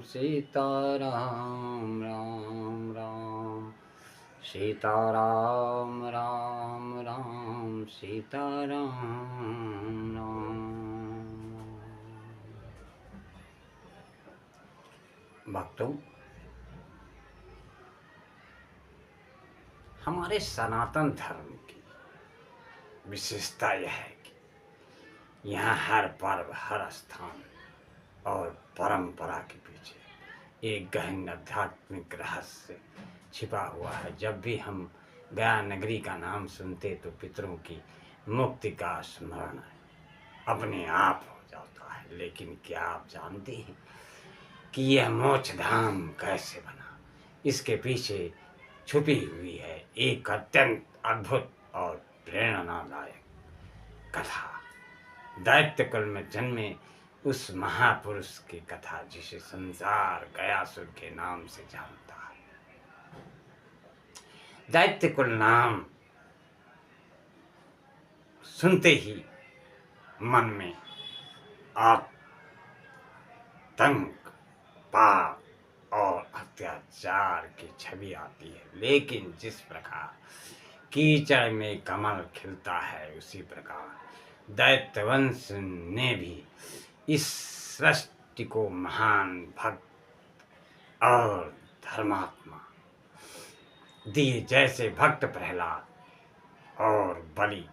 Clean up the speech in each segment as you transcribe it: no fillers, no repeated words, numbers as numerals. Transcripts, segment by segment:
सीताराम राम राम सीताराम राम राम सीताराम राम। भक्तों, हमारे सनातन धर्म की विशेषता यह है कि यहाँ हर पर्व, हर स्थान और परंपरा के पीछे एक गहन आध्यात्मिक रहस्य छिपा हुआ है। जब भी हम गया नगरी का नाम सुनते तो पितरों की मुक्ति का स्मरण अपने आप हो जाता है। लेकिन क्या आप जानते हैं कि यह मोक्ष धाम कैसे बना? इसके पीछे छुपी हुई है एक अत्यंत अद्भुत और प्रेरणादायक कथा। दैत्य कुल में जन्मे उस महापुरुष की कथा जिसे संसार गयासुर के नाम से जानता है। दैत्य कुल नाम सुनते ही मन में आतंक, पाप और अत्याचार की छवि आती है। लेकिन जिस प्रकार कीचड़ में कमल खिलता है, उसी प्रकार दैत्य वंश ने भी इस सृष्टि को महान भक्त और धर्मात्मा दिए, जैसे भक्त प्रहलाद और बलि।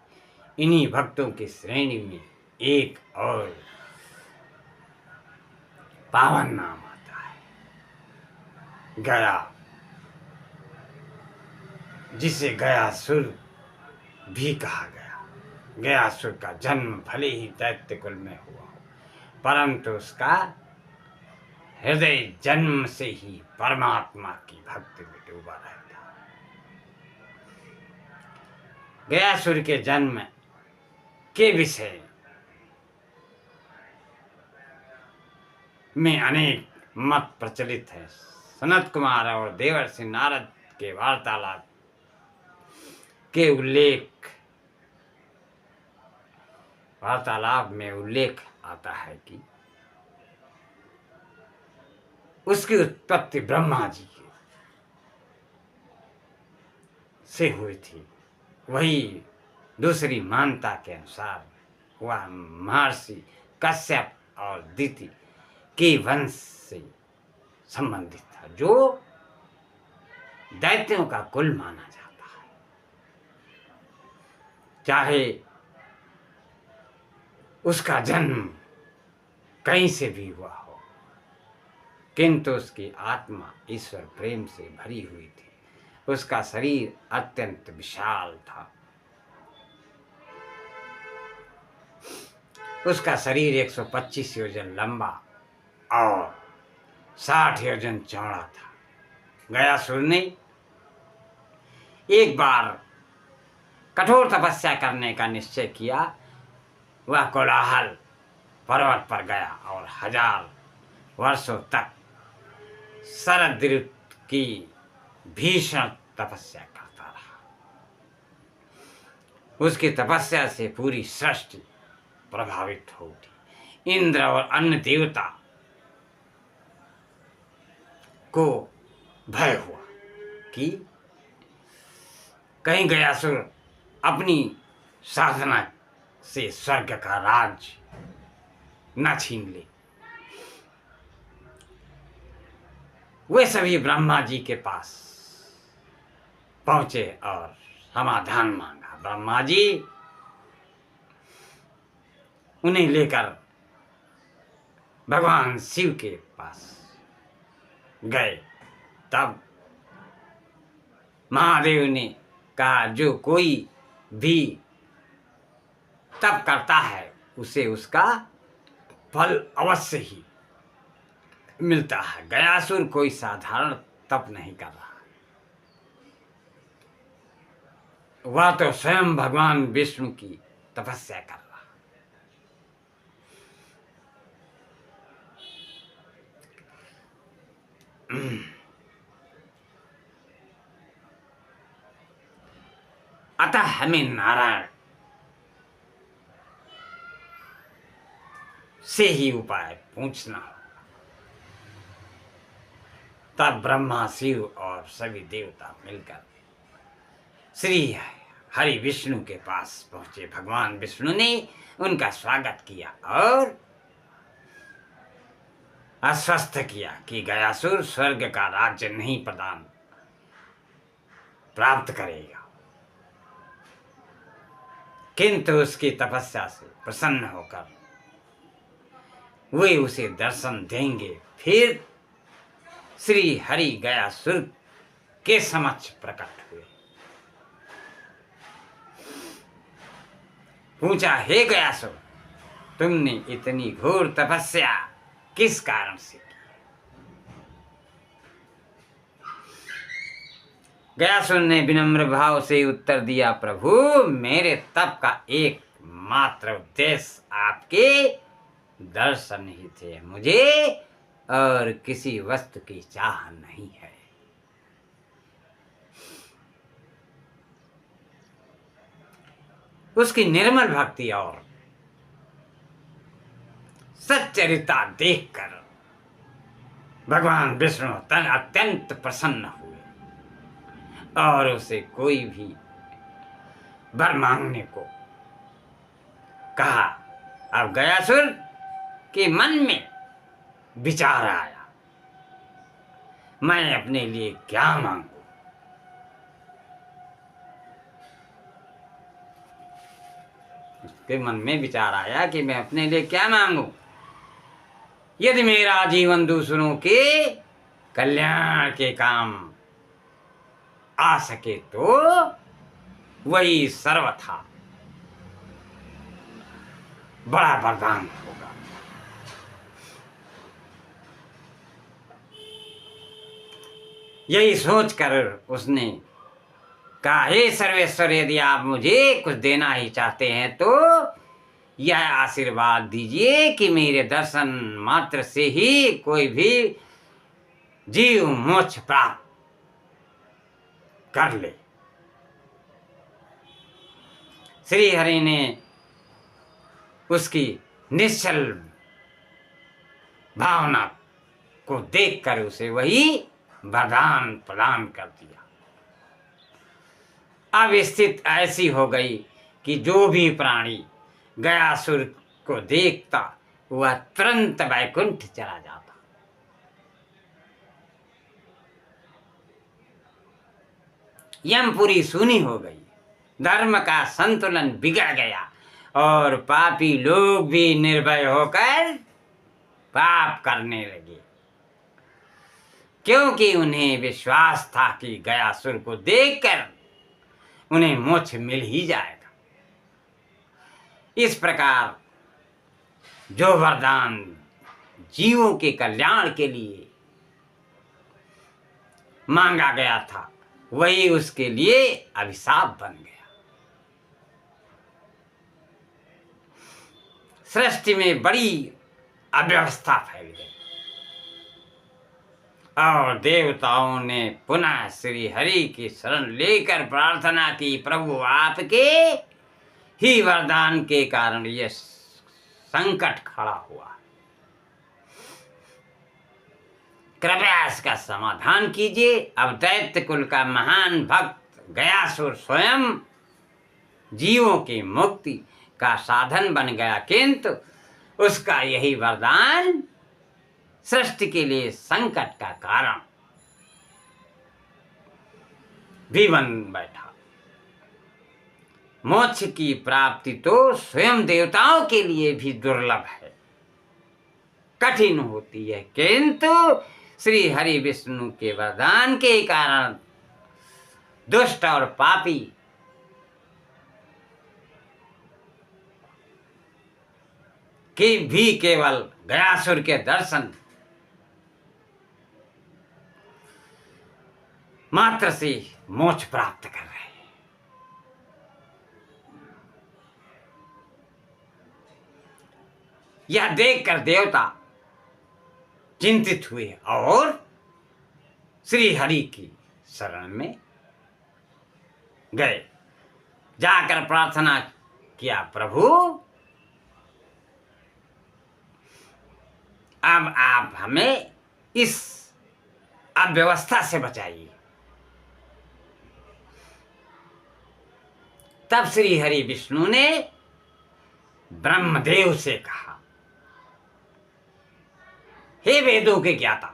इन्हीं भक्तों की श्रेणी में एक और पावन नाम आता है गया, जिसे गयासुर भी कहा गया। गयासुर का जन्म भले ही दैत्य कुल में हुआ हो, परंतु उसका हृदय जन्म से ही परमात्मा की भक्ति में डूबा रहता। गयासुर के जन्म के विषय में अनेक मत प्रचलित है। सनत कुमार और देवर्षि नारद के वार्तालाप में उल्लेख आता है कि उसकी उत्पत्ति ब्रह्मा जी से हुई थी। वही दूसरी मान्यता के अनुसार वह महर्षि कश्यप और दिति के वंश से संबंधित था, जो दैत्यों का कुल माना जाता है। चाहे उसका जन्म कहीं से भी हुआ हो, किंतु उसकी आत्मा ईश्वर प्रेम से भरी हुई थी। उसका शरीर अत्यंत विशाल था। उसका शरीर 125 योजन लंबा और 60 योजन चौड़ा था। गयासुर ने एक बार कठोर तपस्या करने का निश्चय किया। वह कोलाहल पर्वत पर गया और 1000 वर्षों तक शरद ऋतु की भीषण तपस्या करता रहा। उसकी तपस्या से पूरी सृष्टि प्रभावित हो उठी। इंद्र और अन्य देवता को भय हुआ कि कहीं गयासुर अपनी साधना से स्वर्ग का राज्य न छीन ले। वे सभी ब्रह्मा जी के पास पहुंचे और समाधान मांगा। ब्रह्मा जी उन्हें लेकर भगवान शिव के पास गए। तब महादेव ने कहा, जो कोई भी तप करता है उसे उसका फल अवश्य ही मिलता है। गयासुर कोई साधारण तप नहीं कर रहा, वह तो स्वयं भगवान विष्णु की तपस्या कर रहा। अतः हमें नारायण से ही उपाय पूछना होगा। तब ब्रह्मा शिव और सभी देवता मिलकर श्री हरि विष्णु के पास पहुंचे। भगवान विष्णु ने उनका स्वागत किया और आश्वस्त किया कि गयासुर स्वर्ग का राज्य नहीं प्राप्त करेगा, किंतु उसकी तपस्या से प्रसन्न होकर वे उसे दर्शन देंगे। फिर श्री हरि गयासुर के समक्ष प्रकट हुए। पूछा, हे गयासुर, तुमने इतनी घोर तपस्या किस कारण से की? गयासुर ने विनम्र भाव से उत्तर दिया, प्रभु, मेरे तप का एकमात्र उद्देश्य आपके दर्शन ही थे, मुझे और किसी वस्तु की चाह नहीं है। उसकी निर्मल भक्ति और सच्चरिता देखकर भगवान विष्णु अत्यंत प्रसन्न हुए और उसे कोई भी वर मांगने को कहा। अब गयासुर के मन में विचार आया, मैं अपने लिए क्या मांगू? उसके मन में विचार आया कि मैं अपने लिए क्या मांगू? यदि मेरा जीवन दूसरों के कल्याण के काम आ सके तो वही सर्वथा बड़ा वरदान होगा। यही सोचकर उसने कहा, हे सर्वेश्वर, यदि आप मुझे कुछ देना ही चाहते हैं तो यह आशीर्वाद दीजिए कि मेरे दर्शन मात्र से ही कोई भी जीव मोक्ष प्राप्त कर ले। श्री हरि ने उसकी निश्चल भावना को देखकर उसे वही वरदान प्रदान कर दिया। अब स्थिति ऐसी हो गई कि जो भी प्राणी गयासुर को देखता वह तुरंत वैकुंठ चला जाता। यमपुरी सूनी हो गई, धर्म का संतुलन बिगड़ गया और पापी लोग भी निर्भय होकर पाप करने लगे, क्योंकि उन्हें विश्वास था कि गयासुर को देखकर उन्हें मोक्ष मिल ही जाएगा। इस प्रकार जो वरदान जीवों के कल्याण के लिए मांगा गया था वही उसके लिए अभिशाप बन गया। सृष्टि में बड़ी अव्यवस्था फैल गई और देवताओं ने पुनः श्री हरि की शरण लेकर प्रार्थना की, प्रभु आपके ही वरदान के कारण यह संकट खड़ा हुआ, कृपया इसका समाधान कीजिए। अब दैत्य कुल का महान भक्त गयासुर स्वयं जीवों की मुक्ति का साधन बन गया, किंतु उसका यही वरदान सृष्टि के लिए संकट का कारण भी बन बैठा। मोक्ष की प्राप्ति तो स्वयं देवताओं के लिए भी दुर्लभ है, कठिन होती है, किंतु श्री हरि विष्णु के वरदान के कारण दुष्ट और पापी कि भी केवल गयासुर के दर्शन मात्र से मोक्ष प्राप्त कर रहे हैं। यह देखकर देवता चिंतित हुए और श्री हरि की शरण में गए। जाकर प्रार्थना किया, प्रभु अब आप हमें इस अव्यवस्था से बचाइए। तब श्री हरि विष्णु ने ब्रह्मदेव से कहा, हे वेदों के ज्ञाता,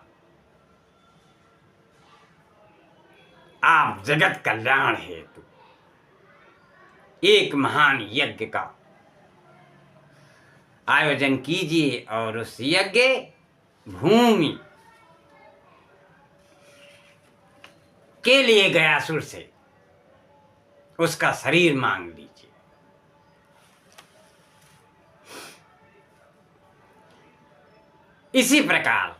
आप जगत कल्याण हेतु एक महान यज्ञ का आयोजन कीजिए और उस यज्ञ भूमि के लिए गयासुर से उसका शरीर मांग लीजिए। इसी प्रकार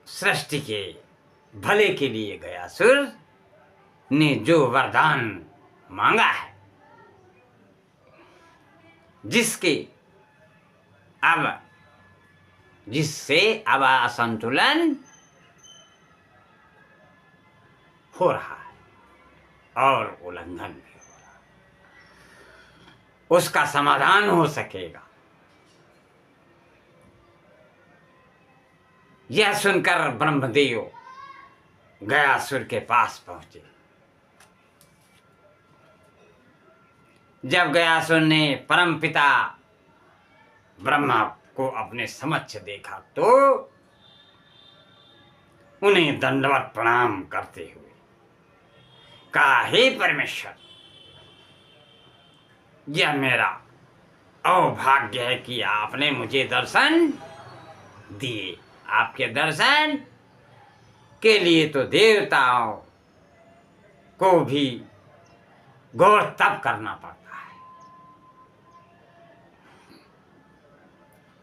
सृष्टि के भले के लिए गयासुर ने जो वरदान मांगा है, जिससे अब असंतुलन हो रहा है और उल्लंघन भी हो रहा है, उसका समाधान हो सकेगा। यह सुनकर ब्रह्मदेव गयासुर के पास पहुंचे। जब गयासुर ने परमपिता ब्रह्मा को अपने समक्ष देखा तो उन्हें दंडवत प्रणाम करते हुए कहा, हे परमेश्वर, यह मेरा अभाग्य है कि आपने मुझे दर्शन दिए। आपके दर्शन के लिए तो देवताओं को भी घोर तप करना पड़ता है।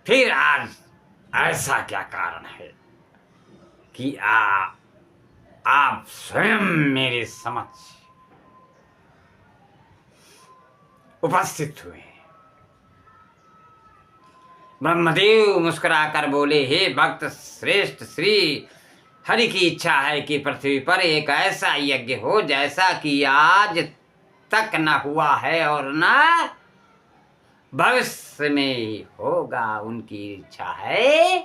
फिर आज ऐसा क्या कारण है कि आप स्वयं मेरे समक्ष उपस्थित हुए? ब्रह्मदेव मुस्कुराकर बोले, हे भक्त श्रेष्ठ, श्री हरि की इच्छा है कि पृथ्वी पर एक ऐसा यज्ञ हो जैसा कि आज तक न हुआ है और न भविष्य में होगा। उनकी इच्छा है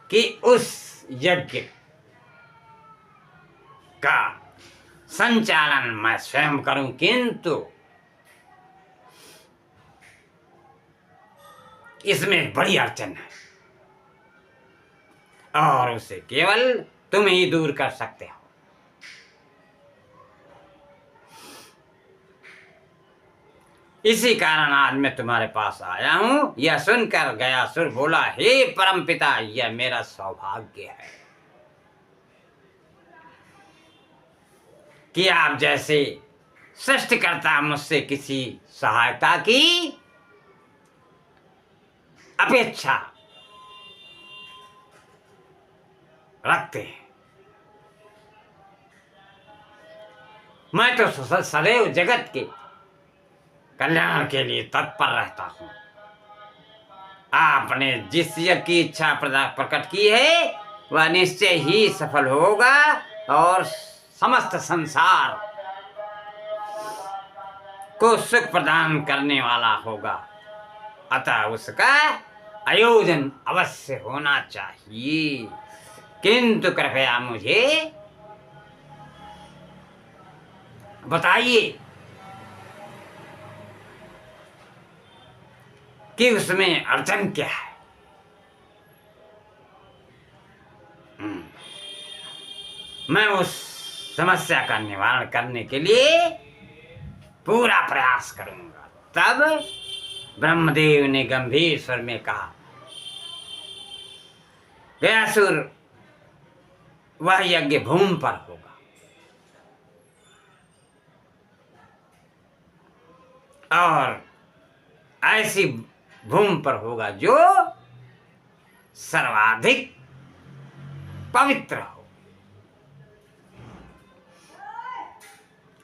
कि उस यज्ञ का संचालन मैं स्वयं करूं, किंतु इसमें बड़ी अड़चन है और उसे केवल तुम ही दूर कर सकते हो। इसी कारण आज मैं तुम्हारे पास आया हूं। यह सुनकर गयासुर बोला, हे परमपिता, यह मेरा सौभाग्य है कि आप जैसे सृष्टिकर्ता मुझसे किसी सहायता की अपेक्षा रखते हैं। मैं तो सदैव जगत के कल्याण के लिए तत्पर रहता हूं। आपने जिस यज्ञ की इच्छा प्रकट की है वह निश्चय ही सफल होगा और समस्त संसार को सुख प्रदान करने वाला होगा। अतः उसका आयोजन अवश्य होना चाहिए, किंतु कृपया मुझे बताइए कि उसमें अड़चन क्या है। मैं उस समस्या का निवारण करने के लिए पूरा प्रयास करूंगा। तब ब्रह्मदेव ने गंभीर स्वर में कहा, गयासुर, वह यज्ञ भूमि पर होगा और ऐसी भूमि पर होगा जो सर्वाधिक पवित्र हो।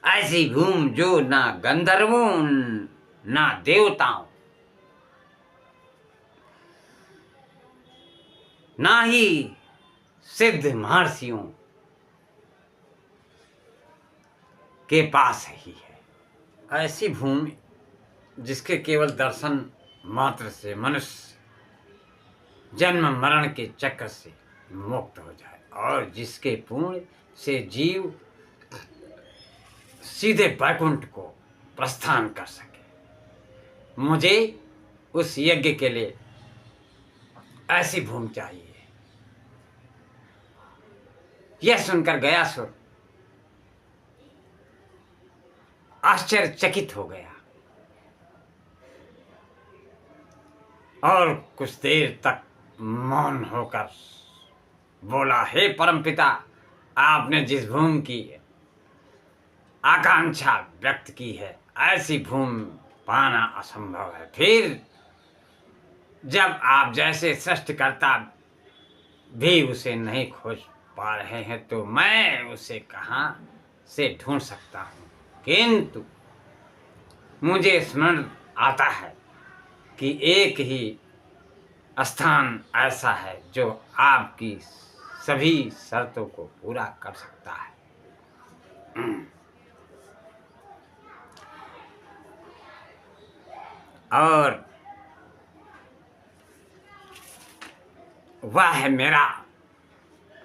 ऐसी भूमि जो ना गंधर्वों ना देवताओं ना ही सिद्ध महर्षियों के पास ही है। ऐसी भूमि जिसके केवल दर्शन मात्र से मनुष्य जन्म मरण के चक्र से मुक्त हो जाए और जिसके पुण्य से जीव सीधे वैकुंठ को प्रस्थान कर सके। मुझे उस यज्ञ के लिए ऐसी भूमि चाहिए। यह सुनकर गयासुर आश्चर्यचकित हो गया और कुछ देर तक मौन होकर बोला, हे परमपिता, आपने जिस भूमि की आकांक्षा व्यक्त की है, ऐसी भूमि पाना असंभव है। फिर जब आप जैसे सृष्टिकर्ता भी उसे नहीं खोज पा रहे हैं तो मैं उसे कहाँ से ढूंढ सकता हूँ। किंतु मुझे स्मरण आता है कि एक ही स्थान ऐसा है जो आपकी सभी शर्तों को पूरा कर सकता है। और वह है मेरा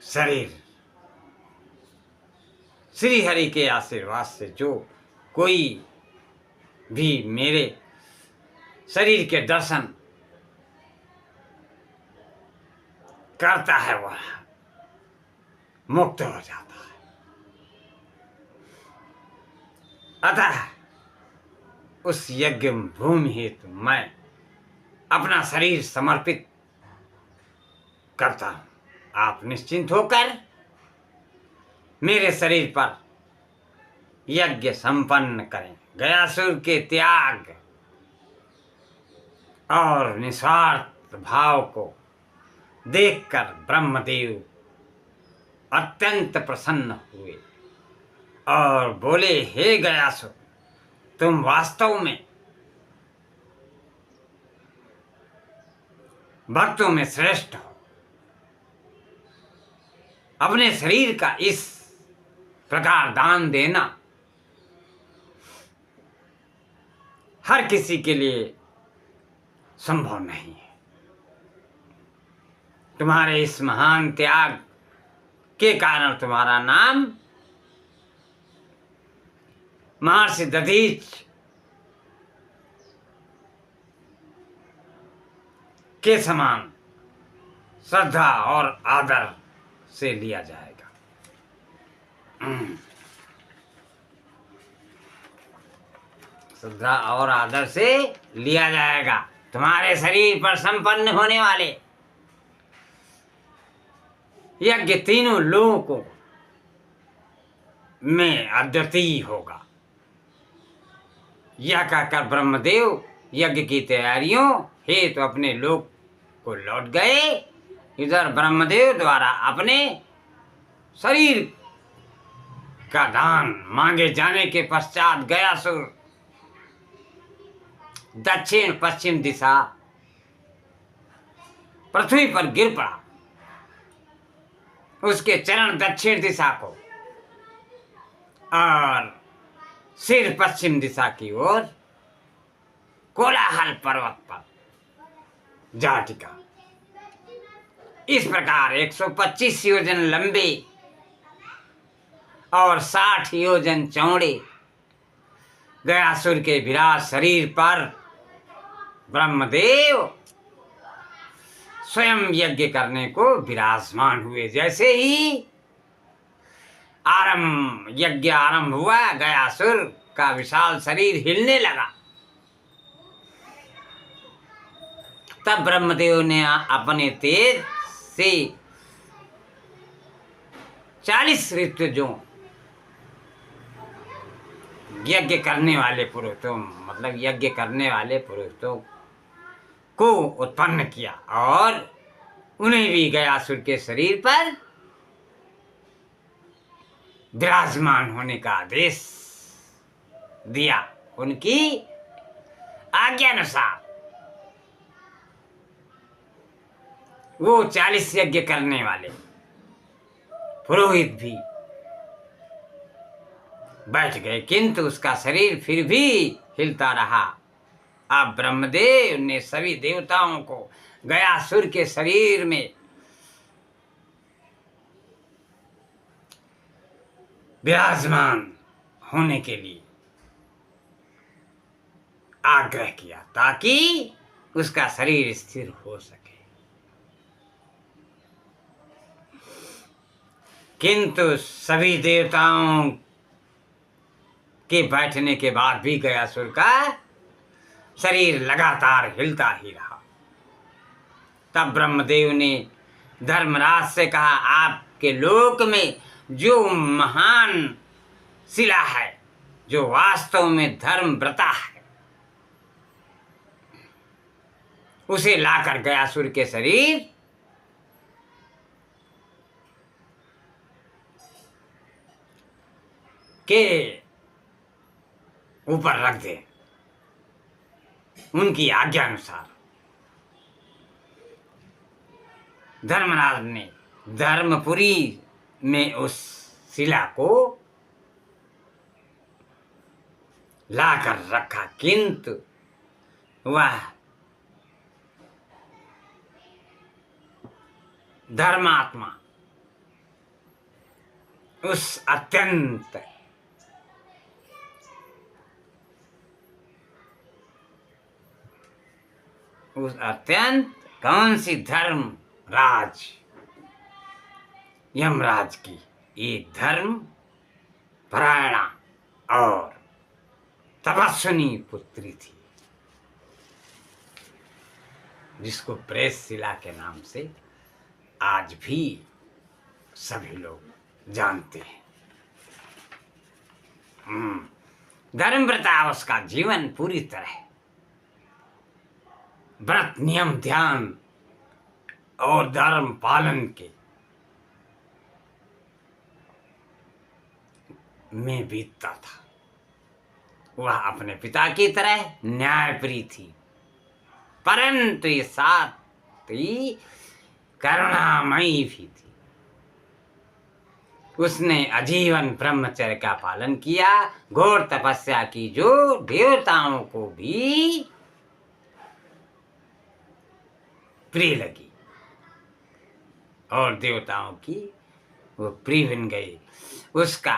शरीर। श्री हरि के आशीर्वाद से जो कोई भी मेरे शरीर के दर्शन करता है वह मुक्त हो जाता है। अतः उस यज्ञ भूमि हेतु मैं अपना शरीर समर्पित करता हूं। आप निश्चिंत होकर मेरे शरीर पर यज्ञ संपन्न करें। गयासुर के त्याग और निस्वार्थ भाव को देखकर ब्रह्मदेव अत्यंत प्रसन्न हुए और बोले, हे गयासुर, तुम वास्तव में भक्तों में श्रेष्ठ हो। अपने शरीर का इस प्रकार दान देना हर किसी के लिए संभव नहीं है। तुम्हारे इस महान त्याग के कारण तुम्हारा नाम महर्षि दधीच के समान श्रद्धा और आदर से लिया जाएगा। श्रद्धा और आदर से लिया जाएगा। तुम्हारे शरीर पर संपन्न होने वाले यज्ञ तीनों लोकों में अद्वितीय होगा। यह कहकर ब्रह्मदेव यज्ञ की तैयारियों हेतु तो अपने लोक को लौट गए। इधर ब्रह्मदेव द्वारा अपने शरीर का दान मांगे जाने के पश्चात गयासुर दक्षिण पश्चिम दिशा पृथ्वी पर गिर पड़ा। उसके चरण दक्षिण दिशा को और सिर पश्चिम दिशा की ओर कोलाहल पर्वत पर जा टिका। इस प्रकार 125 योजन लंबे और 60 योजन चौड़े गयासुर के विराट शरीर पर ब्रह्मदेव स्वयं यज्ञ करने को विराजमान हुए। जैसे ही यज्ञ आरंभ हुआ, गयासुर का विशाल शरीर हिलने लगा। तब ब्रह्मदेव ने अपने तेज से 40 ऋतुजों यज्ञ करने वाले पुरुषों मतलब यज्ञ करने वाले पुरुषों को उत्पन्न किया और उन्हें भी गयासुर के शरीर पर विराजमान होने का आदेश दिया। उनकी आज्ञानुसार वो 40 यज्ञ करने वाले पुरोहित भी बैठ गए, किंतु उसका शरीर फिर भी हिलता रहा। अब ब्रह्मदेव ने सभी देवताओं को गयासुर के शरीर में विराजमान होने के लिए आग्रह किया ताकि उसका शरीर स्थिर हो सके। किंतु सभी देवताओं के बैठने के बाद भी गयासुर का शरीर लगातार हिलता ही रहा। तब ब्रह्मदेव ने धर्मराज से कहा, आपके लोक में जो महान शिला है, जो वास्तव में धर्मव्रता है, उसे लाकर गयासुर के शरीर के ऊपर रख दे। उनकी आज्ञा अनुसार धर्मराज ने धर्मपुरी में उस शिला को लाकर रखा, किंतु वह धर्मात्मा उस अत्यंत कौन सी धर्म राज, यमराज की एक धर्म परायणा और तपस्विनी पुत्री थी, जिसको प्रेसशिला के नाम से आज भी सभी लोग जानते हैं। धर्मव्रता उसका जीवन पूरी तरह व्रत, नियम, ध्यान और धर्म पालन के में बीतता था। वह अपने पिता की तरह न्यायप्रिय थी, परंतु ये साथ ही करुणामयी भी थी। उसने आजीवन ब्रह्मचर्य का पालन किया, घोर तपस्या की, जो देवताओं को भी प्रिय लगी और देवताओं की वो प्रिय बन गई। उसका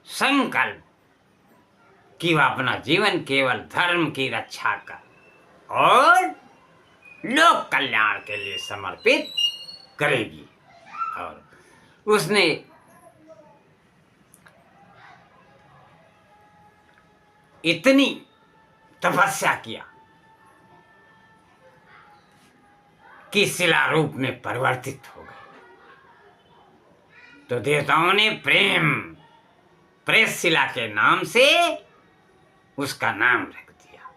संकल्प कि वह अपना जीवन केवल धर्म की रक्षा कर और लोक कल्याण के लिए समर्पित करेगी, और उसने इतनी तपस्या किया कि शिला रूप में परिवर्तित हो गई। तो देवताओं ने प्रेसशिला के नाम से उसका नाम रख दिया,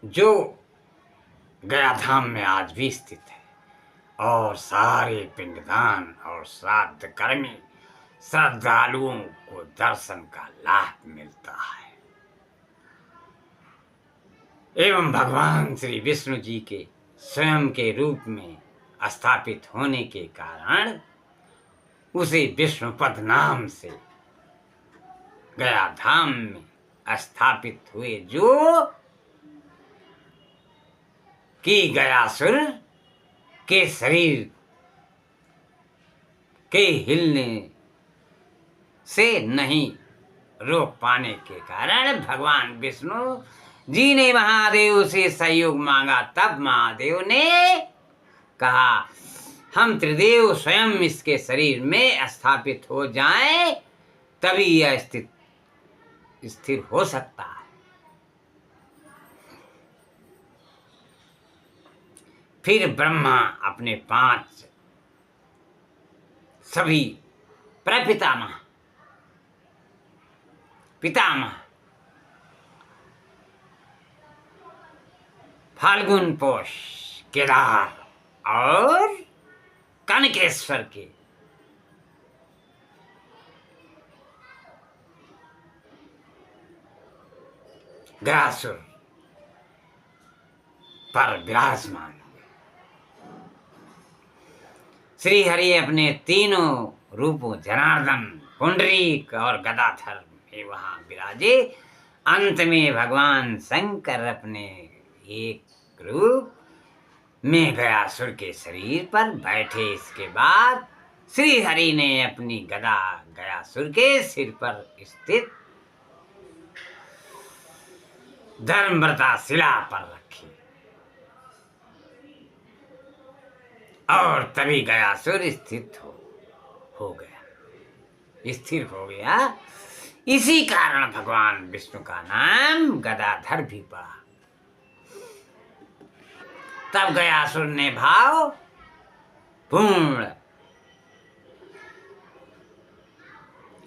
जो गया धाम में आज भी स्थित है, और सारे पिंडदान और श्राद्ध कर्मी श्रद्धालुओं को दर्शन का लाभ मिलता है। एवं भगवान श्री विष्णु जी के स्वयं के रूप में स्थापित होने के कारण उसे विष्णुपद नाम से गया धाम में स्थापित हुए, जो कि गयासुर के शरीर के हिलने से नहीं रोक पाने के कारण भगवान विष्णु जी ने महादेव से सहयोग मांगा। तब महादेव ने कहा, हम त्रिदेव स्वयं इसके शरीर में स्थापित हो जाएं, तभी यह स्थिर हो सकता है। फिर ब्रह्मा अपने 5 सभी प्रपितामह, पितामह फाल्गुन, पोष, केदार और कनकेश्वर के गयासुर पर विराजमान हुए। श्री हरि अपने तीनों रूपों जनार्दन, पुंडरीक और गदाधर में वहां विराजे। अंत में भगवान शंकर अपने एक रूप में गयासुर के शरीर पर बैठे। इसके बाद श्री हरि ने अपनी गदा गयासुर के सिर पर स्थित धर्मव्रता शिला पर रखी और तभी गयासुर हो गया, स्थिर हो गया। इसी कारण भगवान विष्णु का नाम गदाधर भी पड़ा। तब गयासुर ने भाव पूर्ण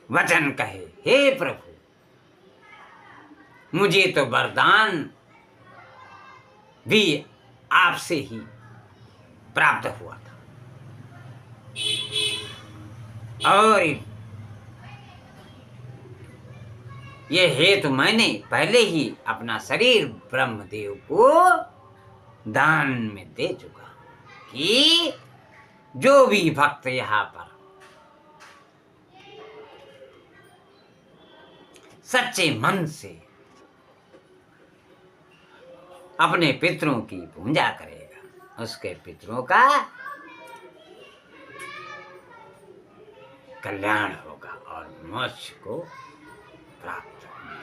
वचन कहे, हे प्रभु, मुझे तो वरदान भी आपसे ही प्राप्त हुआ था और ये हेतु मैंने पहले ही अपना शरीर ब्रह्मदेव को दान में दे चुका हूं कि जो भी भक्त यहाँ पर सच्चे मन से अपने पितरों की पूजा करेगा, उसके पितरों का कल्याण होगा और मोक्ष को प्राप्त होगा।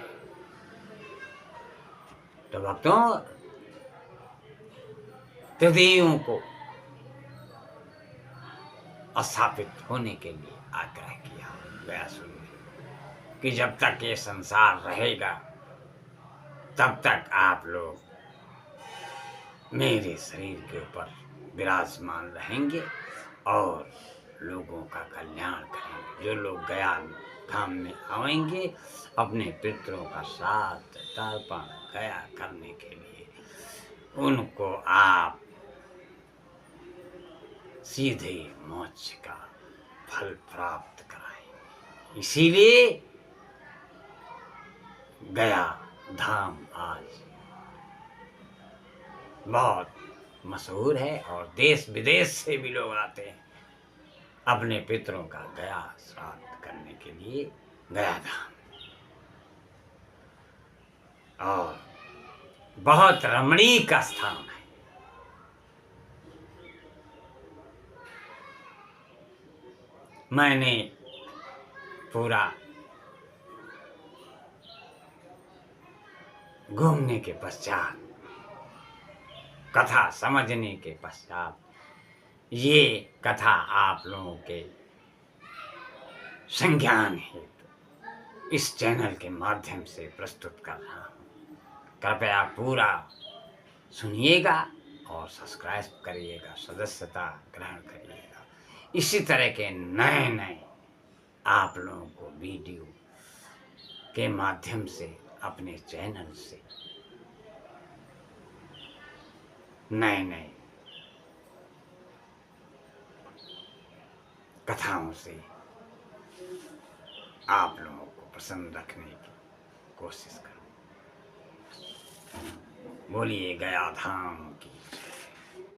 तो भक्तों, त्रिदेवियों को स्थापित होने के लिए आग्रह किया व्यासुर ने कि जब तक ये संसार रहेगा तब तक आप लोग मेरे शरीर के ऊपर विराजमान रहेंगे और लोगों का कल्याण करेंगे। जो लोग गया धाम में आएंगे अपने पितरों का साथ तर्पण गया करने के लिए, उनको आप सीधे मोक्ष का फल प्राप्त कराएंगे। इसीलिए गया धाम आज बहुत मशहूर है और देश विदेश से भी लोग आते हैं अपने पितरों का गया श्राद्ध करने के लिए गया धाम। और बहुत रमणीक स्थान है। मैंने पूरा घूमने के पश्चात, कथा समझने के पश्चात ये कथा आप लोगों के संज्ञान हेतु इस चैनल के माध्यम से प्रस्तुत कर रहा हूँ। कृपया पूरा सुनिएगा और सब्सक्राइब करिएगा, सदस्यता ग्रहण करिएगा। इसी तरह के नए नए आप लोगों को वीडियो के माध्यम से अपने चैनल से नए नए कथाओं से आप लोगों को पसंद रखने की कोशिश करूं। बोलिए गया धाम